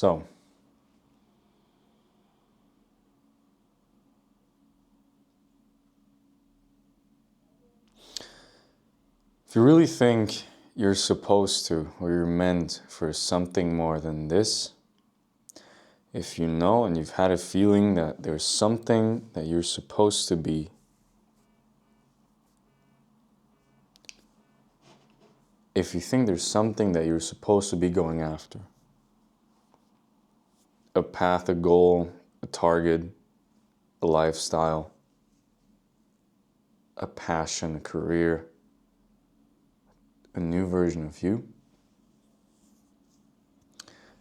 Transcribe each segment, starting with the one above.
So, if you really think you're supposed to, or you're meant for something more than this, if you know and you've had a feeling that there's something that you're supposed to be, if you think there's something that you're supposed to be going after, a path, a goal, a target, a lifestyle, a passion, a career, a new version of you,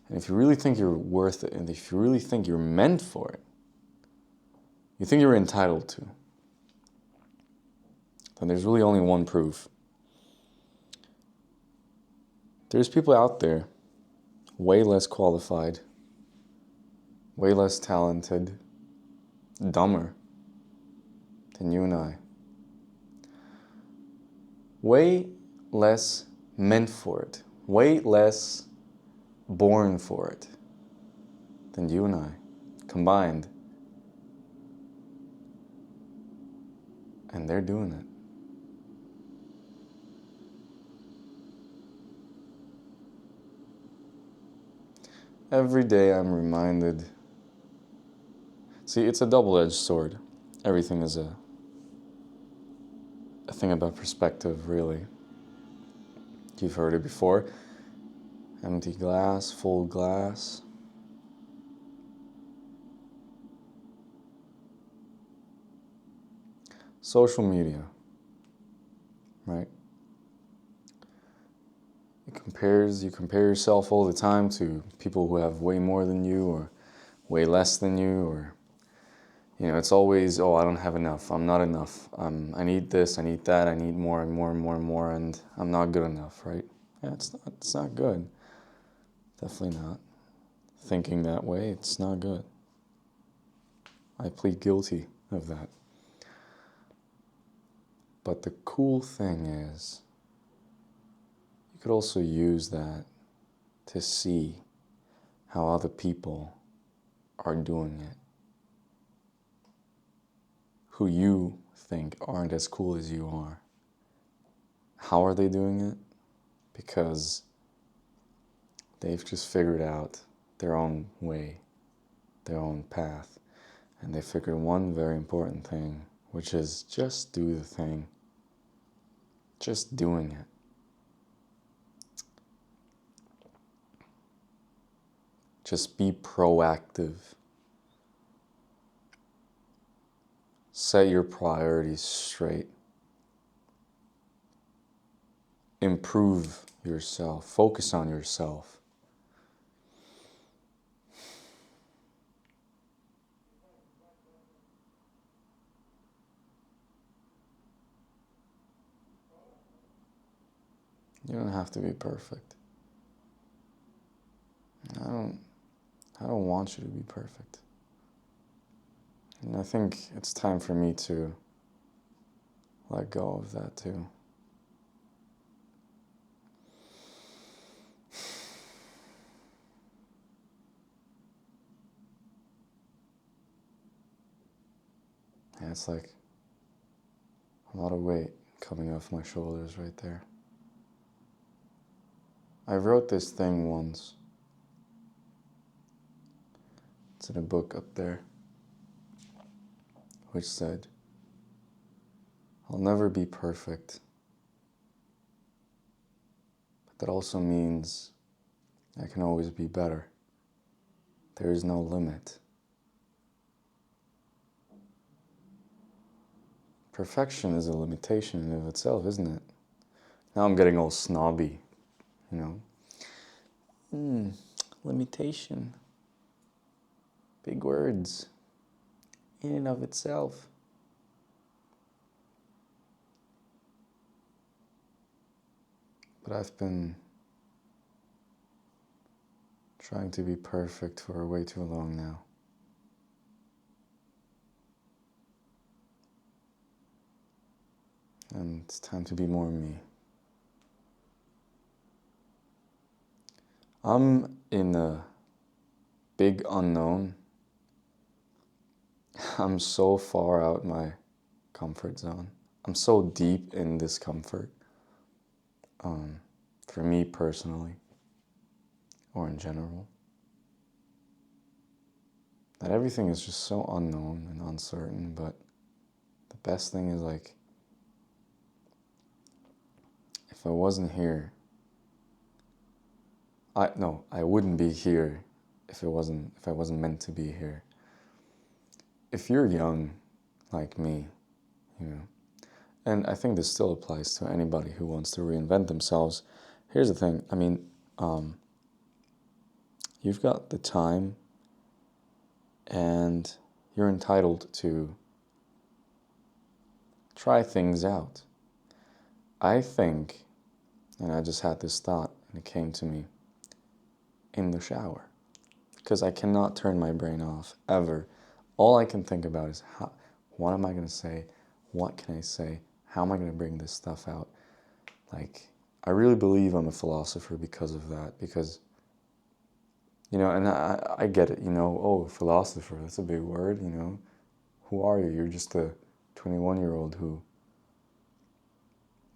and if you really think you're worth it, and if you really think you're meant for it, you think you're entitled to, then there's really only one proof. There's people out there way less qualified, way less talented, dumber than you and I. Way less meant for it, way less born for it than you and I combined. And they're doing it. Every day I'm reminded. See, it's a double-edged sword. Everything is a thing about perspective, really. You've heard it before. Empty glass, full glass. Social media, right? You compare yourself all the time to people who have way more than you or way less than you, or it's always, oh, I don't have enough, I'm not enough, I need this, I need that, I need more and more and more and more, and I'm not good enough, right? Yeah, it's not good. Definitely not. Thinking that way, it's not good. I plead guilty of that. But the cool thing is, you could also use that to see how other people are doing it, who you think aren't as cool as you are. How are they doing it? Because they've just figured out their own way, their own path, and they figured one very important thing, which is just do the thing. Just doing it. Just be proactive. Set your priorities straight. Improve yourself. Focus on yourself. You don't have to be perfect. I don't want you to be perfect. And I think it's time for me to let go of that too. And it's like a lot of weight coming off my shoulders right there. I wrote this thing once. It's in a book up there, which said, I'll never be perfect. But that also means I can always be better. There is no limit. Perfection is a limitation in and of itself, isn't it? Now I'm getting all snobby, Limitation. Big words. In and of itself. But I've been trying to be perfect for way too long now. And it's time to be more me. I'm in a big unknown. I'm so far out my comfort zone. I'm so deep in discomfort. For me personally, or in general, that everything is just so unknown and uncertain. But the best thing is, like, if I wasn't here, I wouldn't be here if I wasn't meant to be here. If you're young, like me, you know, and I think this still applies to anybody who wants to reinvent themselves. Here's the thing. I mean, you've got the time, and you're entitled to try things out. I think, and I just had this thought, and it came to me in the shower, because I cannot turn my brain off, ever. All I can think about is, what am I going to say? What can I say? How am I going to bring this stuff out? Like, I really believe I'm a philosopher because of that, because, you know, and I get it, you know, oh, philosopher, that's a big word, you know. Who are you? You're just a 21-year-old who,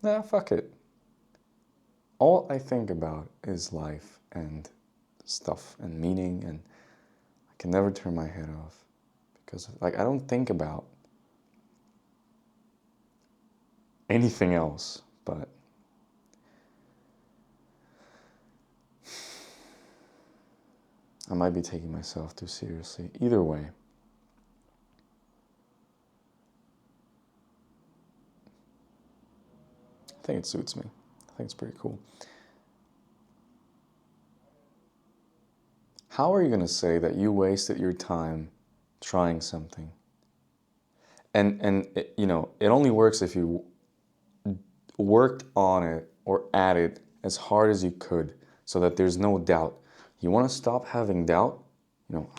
nah, fuck it. All I think about is life and stuff and meaning, and I can never turn my head off, because, like, I don't think about anything else. But I might be taking myself too seriously. Either way, I think it suits me. I think it's pretty cool. How are you going to say that you wasted your time trying something? And it, you know, it only works if you worked on it or at it as hard as you could, so that there's no doubt. You want to stop having doubt? You know,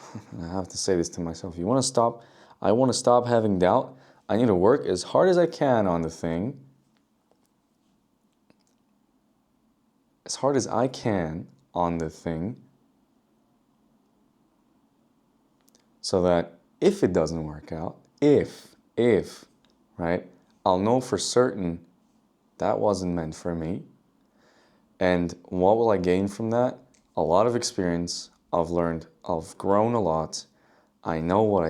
I have to say this to myself. I want to stop having doubt. I need to work as hard as I can on the thing, as hard as I can on the thing, so that if it doesn't work out, right, I'll know for certain that wasn't meant for me. And what will I gain from that? A lot of experience. I've learned, I've grown a lot. I know what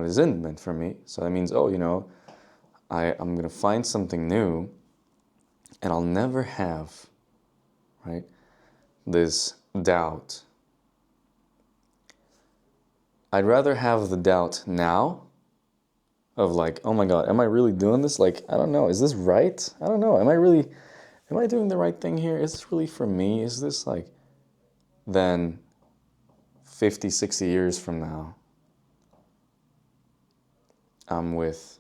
isn't meant for me. So that means, oh, you know, I'm going to find something new, and I'll never have, right, this doubt. I'd rather have the doubt now of, like, oh my God, am I really doing this? Like, I don't know. Is this right? I don't know. Am I doing the right thing here? Is this really for me? Is this, like, then 50, 60 years from now, I'm with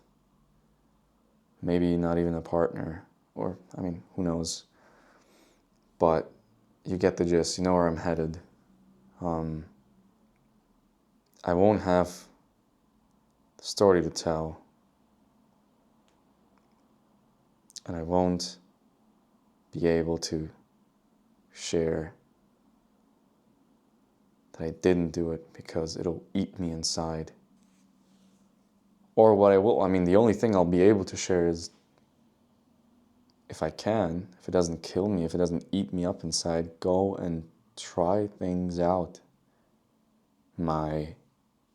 maybe not even a partner, or, I mean, who knows? But you get the gist. You know where I'm headed. I won't have the story to tell, and I won't be able to share that I didn't do it because it'll eat me inside. Or what I will, I mean, the only thing I'll be able to share is, if I can, if it doesn't kill me, if it doesn't eat me up inside, go and try things out, my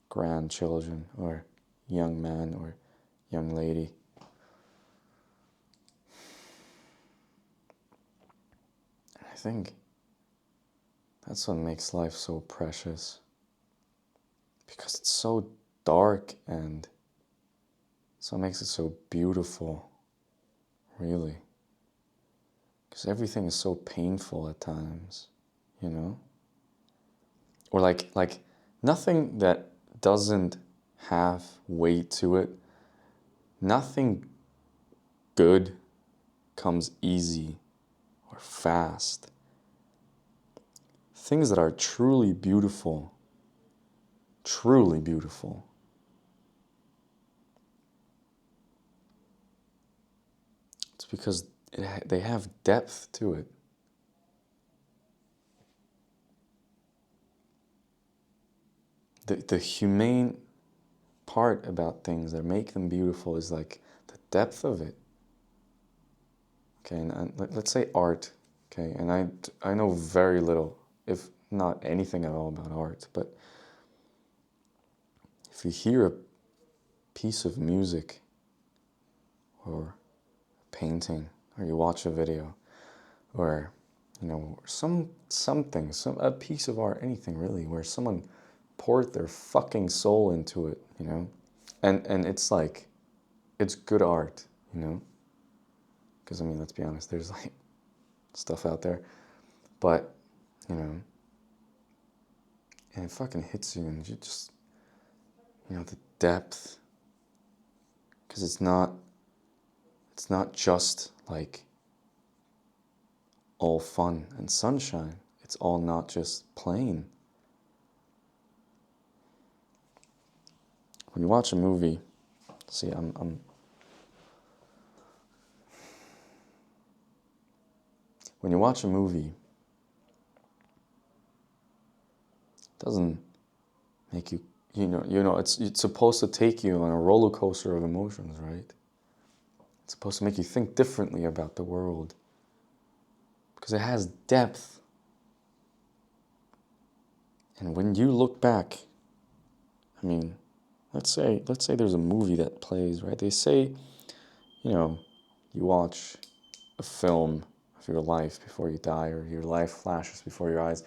grandchildren, or young man, or young lady. I think that's what makes life so precious, because it's so dark, and so it makes it so beautiful, really. Because everything is so painful at times, you know? Or like nothing that doesn't have weight to it, nothing good comes easy or fast. Things that are truly beautiful, it's because they have depth to it. the humane part about things that make them beautiful is like the depth of it. Okay, and let's say art. Okay, and I know very little, if not anything at all, about art. But if you hear a piece of music, or a painting, or you watch a video, or a piece of art, anything really, where someone poured their fucking soul into it, and it's like, it's good art, because I mean, let's be honest, there's like stuff out there, but and it fucking hits you, and you just, the depth, because it's not just like all fun and sunshine. It's all not just plain. When you watch a movie, see, when you watch a movie, it doesn't make you, it's supposed to take you on a roller coaster of emotions, right? It's supposed to make you think differently about the world, because it has depth. And when you look back, I mean, let's say there's a movie that plays, right? They say, you watch a film of your life before you die, or your life flashes before your eyes.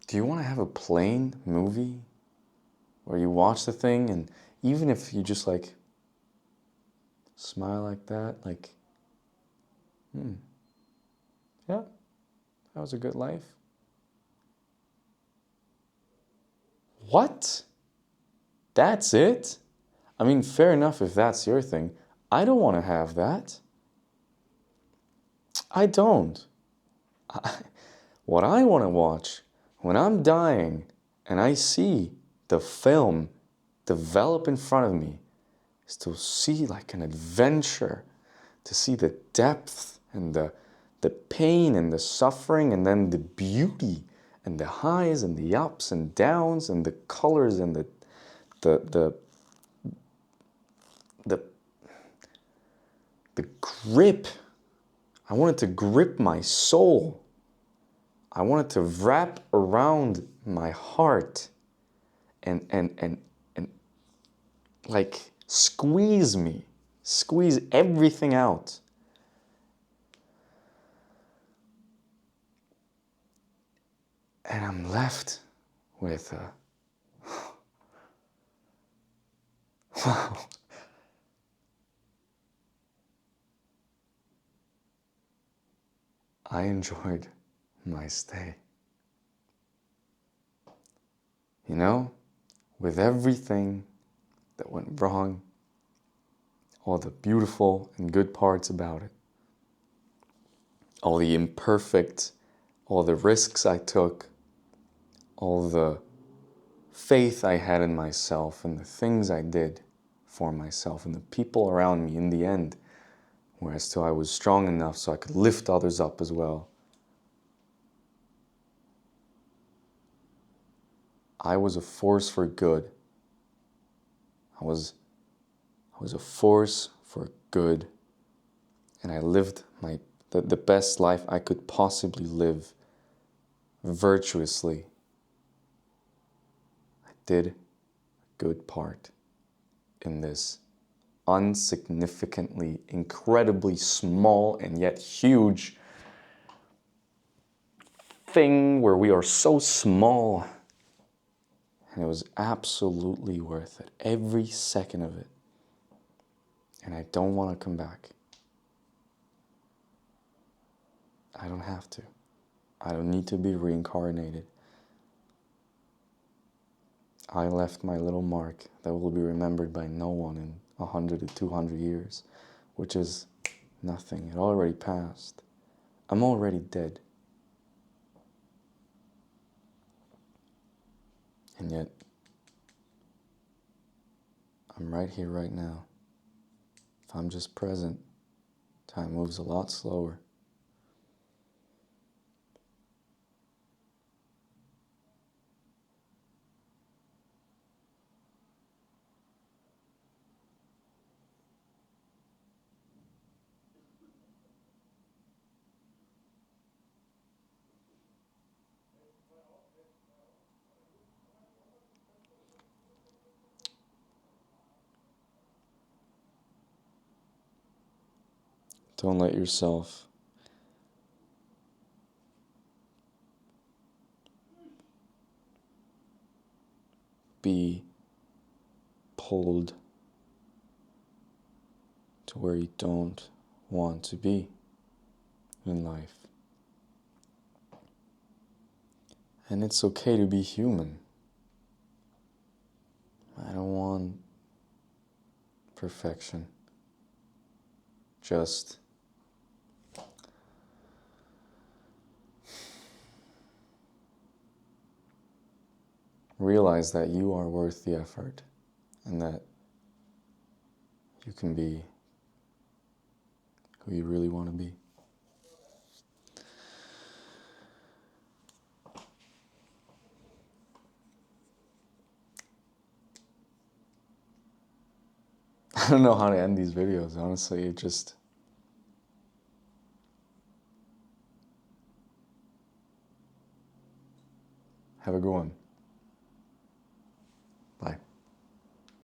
Do you want to have a plain movie where you watch the thing, and even if you just like smile like that, like, yeah, that was a good life? What? That's it? I mean, fair enough if that's your thing. I don't want to have that. I don't. What I want to watch when I'm dying and I see the film develop in front of me is to see like an adventure, to see the depth and the pain and the suffering, and then the beauty and the highs and the ups and downs and the colors and the grip. I want it to grip my soul. I want it to wrap around my heart and like squeeze me, squeeze everything out. And I'm left with wow. I enjoyed my stay. With everything that went wrong, all the beautiful and good parts about it, all the imperfect, all the risks I took, all the faith I had in myself and the things I did for myself and the people around me in the end, whereas till I was strong enough so I could lift others up as well. I was a force for good. I was a force for good, and I lived the best life I could possibly live virtuously. I did a good part in this unsignificantly, incredibly small and yet huge thing where we are so small. And it was absolutely worth it, every second of it. And I don't want to come back. I don't have to. I don't need to be reincarnated. I left my little mark that will be remembered by no one in 100 to 200 years, which is nothing. It already passed. I'm already dead. And yet, I'm right here, right now. If I'm just present, time moves a lot slower. Don't let yourself be pulled to where you don't want to be in life. And it's okay to be human. I don't want perfection. Just realize that you are worth the effort and that you can be who you really want to be. I don't know how to end these videos, honestly. Have a good one.